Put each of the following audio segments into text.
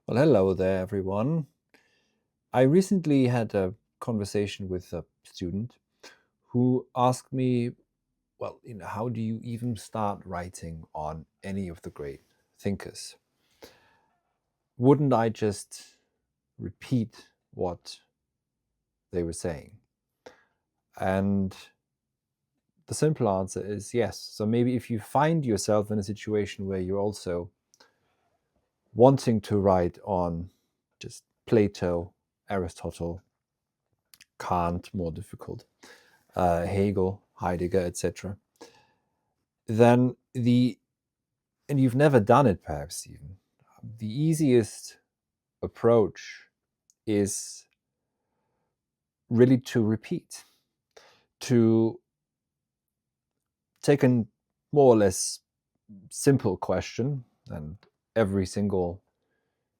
Well, hello there, everyone. I recently had a conversation with a student who asked me, how do you even start writing on any of the great thinkers? Wouldn't I just repeat what they were saying? And the simple answer is yes. So maybe if you find yourself in a situation where you're also wanting to write on just Plato, Aristotle, Kant, more difficult, Hegel, Heidegger, etc., then and you've never done it perhaps even, the easiest approach is really to repeat, to take a more or less simple question, and every single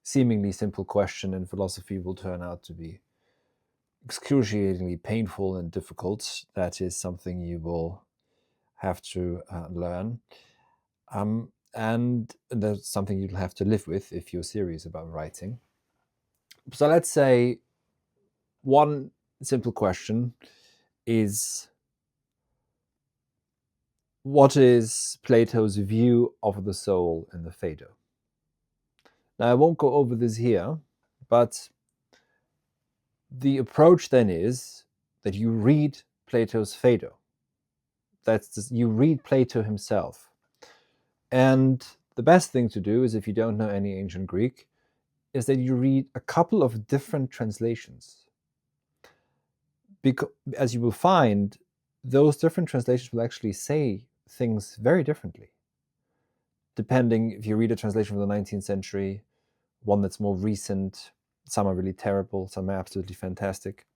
seemingly simple question in philosophy will turn out to be excruciatingly painful and difficult. That is something you will have to learn. And that's something you'll have to live with if you're serious about writing. So let's say one simple question is, what is Plato's view of the soul in the Phaedo? Now, I won't go over this here, but the approach then is that you read Plato's Phaedo. You read Plato himself. And the best thing to do is, if you don't know any ancient Greek, is that you read a couple of different translations. Because, as you will find, those different translations will actually say things very differently. Depending, if you read a translation from the 19th century, one that's more recent, some are really terrible, some are absolutely fantastic.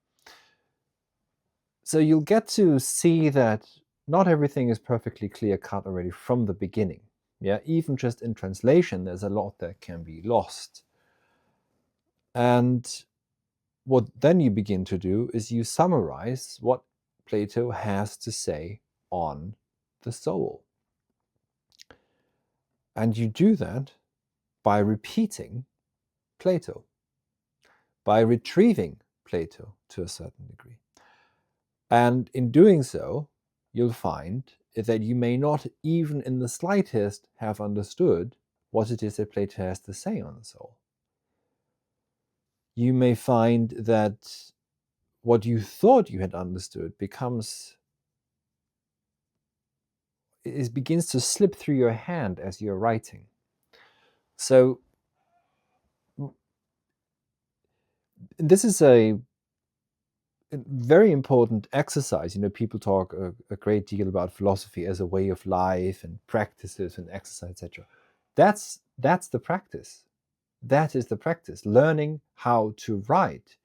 So you'll get to see that not everything is perfectly clear-cut already from the beginning. Yeah, even just in translation, there's a lot that can be lost. And what then you begin to do is you summarize what Plato has to say on the soul. And you do that by repeating Plato, by retrieving Plato to a certain degree. And in doing so, you'll find that you may not even in the slightest have understood what it is that Plato has to say on the soul. You may find that what you thought you had understood begins to slip through your hand as you're writing. So this is a very important exercise. People talk a great deal about philosophy as a way of life and practices and exercise, etc. That's the practice. That is the practice, learning how to write,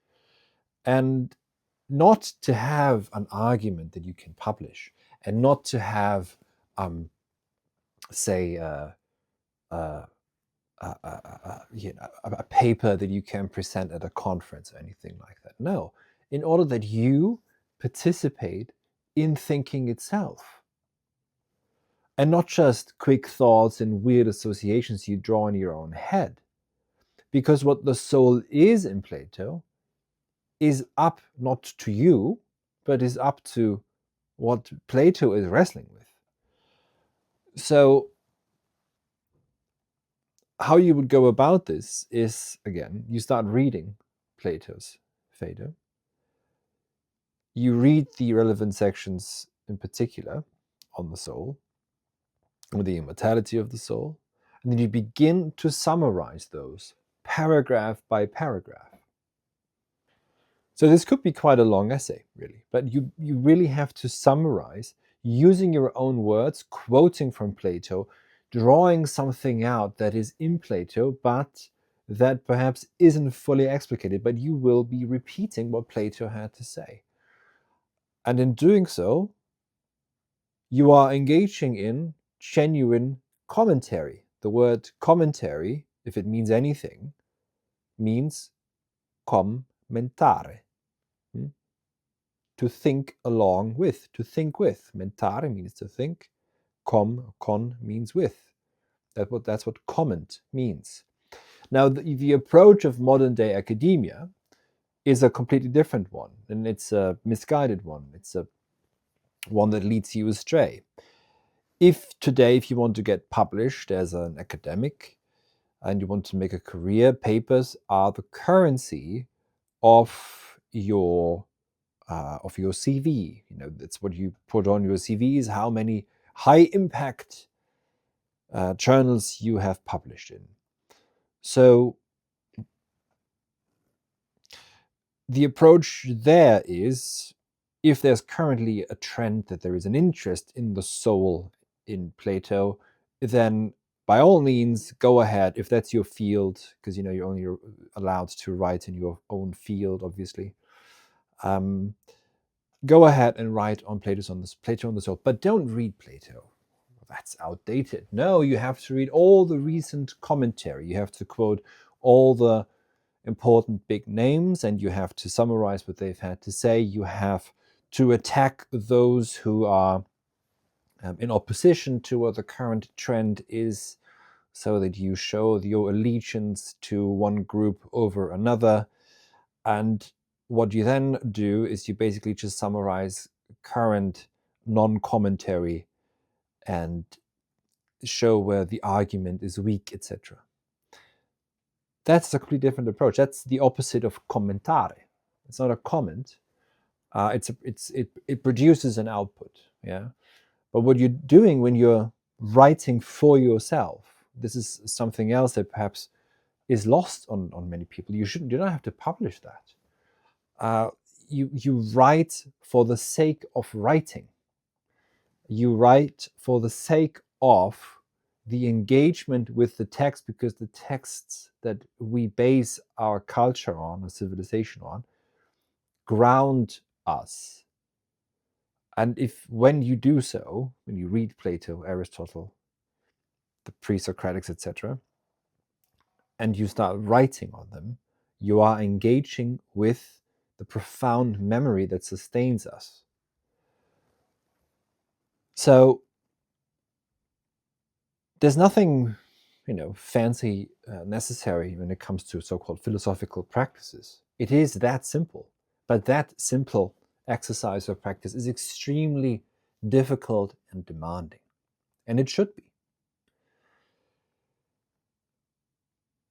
and not to have an argument that you can publish, and not to have, say, a paper that you can present at a conference or anything like that. No, in order that you participate in thinking itself, and not just quick thoughts and weird associations you draw in your own head. Because what the soul is in Plato is up not to you, but is up to what Plato is wrestling with. So how you would go about this is, again, you start reading Plato's Phaedo. You read the relevant sections in particular on the soul, or the immortality of the soul, and then you begin to summarize those paragraph by paragraph. So this could be quite a long essay, really, but you really have to summarize using your own words, quoting from Plato, drawing something out that is in Plato, but that perhaps isn't fully explicated, but you will be repeating what Plato had to say. And in doing so, you are engaging in genuine commentary. The word commentary, if it means anything, means commentare. To think along with, to think with. Mentare means to think. Con means with. That's what comment means. Now, the approach of modern day academia is a completely different one, and it's a misguided one. It's a one that leads you astray. If you want to get published as an academic and you want to make a career, papers are the currency of your CV. That's what you put on your CV, is how many high impact journals you have published in. So the approach there is, if there's currently a trend that there is an interest in the soul in Plato, then by all means go ahead. If that's your field, because you're only allowed to write in your own field, obviously. Go ahead and write on Plato on the soul, but don't read Plato. That's outdated. No, you have to read all the recent commentary. You have to quote all the important big names, and you have to summarize what they've had to say. You have to attack those who are in opposition to what the current trend is, so that you show your allegiance to one group over another. And what you then do is you basically just summarize current non-commentary and show where the argument is weak, etc. That's a completely different approach. That's the opposite of commentare. It's not a comment. It produces an output. Yeah. But what you're doing when you're writing for yourself, this is something else that perhaps is lost on many people. You don't have to publish that. You write for the sake of writing. You write for the sake of the engagement with the text, because the texts that we base our culture on, our civilization on, ground us. And when you do so, when you read Plato, Aristotle, the pre-Socratics, etc., and you start writing on them, you are engaging with the profound memory that sustains us. So there's nothing, fancy necessary when it comes to so-called philosophical practices. It is that simple, but that simple exercise or practice is extremely difficult and demanding, and it should be.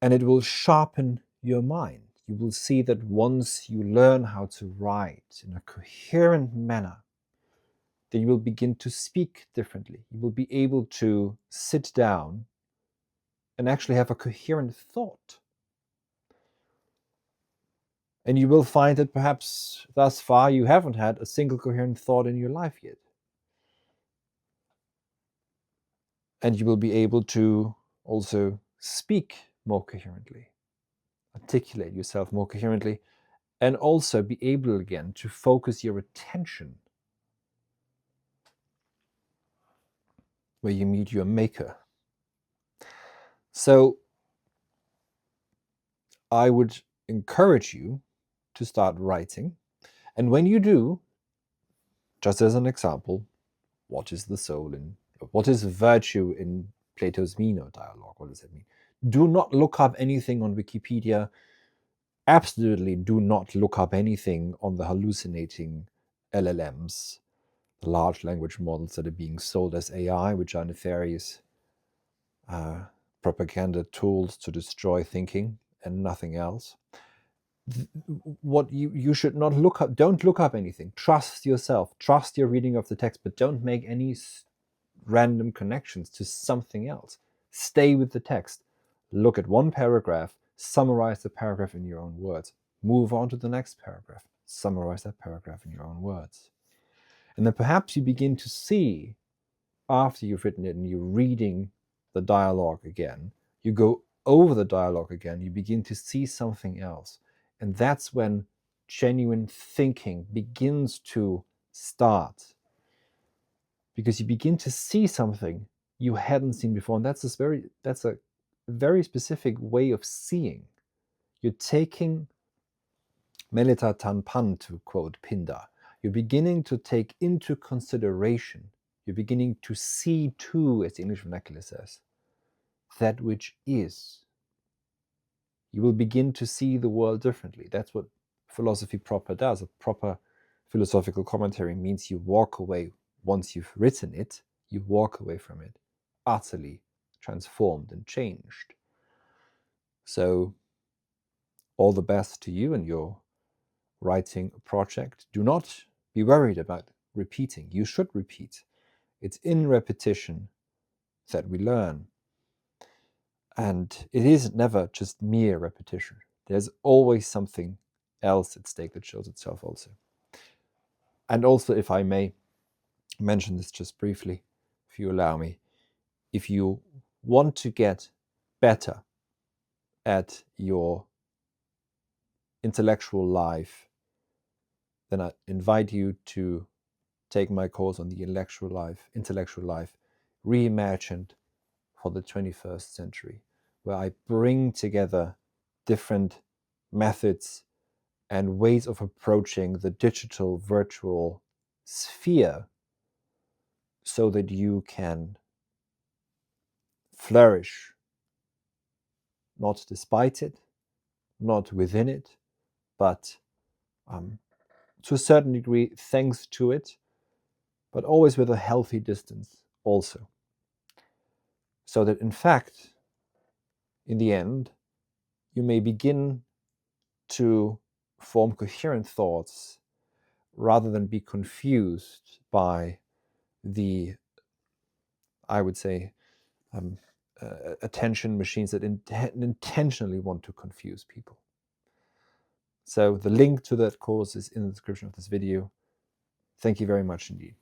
And it will sharpen your mind. You will see that once you learn how to write in a coherent manner, then you will begin to speak differently. You will be able to sit down and actually have a coherent thought. And you will find that perhaps thus far you haven't had a single coherent thought in your life yet. And you will be able to also speak more coherently, articulate yourself more coherently, and also be able again to focus your attention where you meet your maker. So I would encourage you to start writing. And when you do, just as an example, what is the soul what is virtue in Plato's Meno dialogue? What does it mean? Do not look up anything on Wikipedia. Absolutely do not look up anything on the hallucinating LLMs, the large language models that are being sold as AI, which are nefarious propaganda tools to destroy thinking and nothing else. What you should not look up, don't look up anything. Trust yourself, trust your reading of the text, but don't make any random connections to something else. Stay with the text. Look at one paragraph, summarize the paragraph in your own words. Move on to the next paragraph, summarize that paragraph in your own words. And then perhaps you begin to see, after you've written it and you're reading the dialogue again, you go over the dialogue again, you begin to see something else. And that's when genuine thinking begins to start. Because you begin to see something you hadn't seen before. And that's a very specific way of seeing. You're taking melita tan pan, to quote Pindar. You're beginning to take into consideration, you're beginning to see too, as the English vernacular says, that which is. You will begin to see the world differently. That's what philosophy proper does. A proper philosophical commentary means you walk away, once you've written it, you walk away from it utterly transformed and changed. So all the best to you and your writing project. Do not be worried about repeating. You should repeat. It's in repetition that we learn. And it is never just mere repetition. There's always something else at stake that shows itself also. And also, if I may mention this just briefly, if you allow me, if you want to get better at your intellectual life, then I invite you to take my course on the intellectual life reimagined for the 21st century, where I bring together different methods and ways of approaching the digital virtual sphere so that you can flourish, not despite it, not within it, but to a certain degree thanks to it, but always with a healthy distance also. So that in fact, in the end, you may begin to form coherent thoughts rather than be confused by the, I would say, attention machines that intentionally want to confuse people. So the link to that course is in the description of this video. Thank you very much indeed.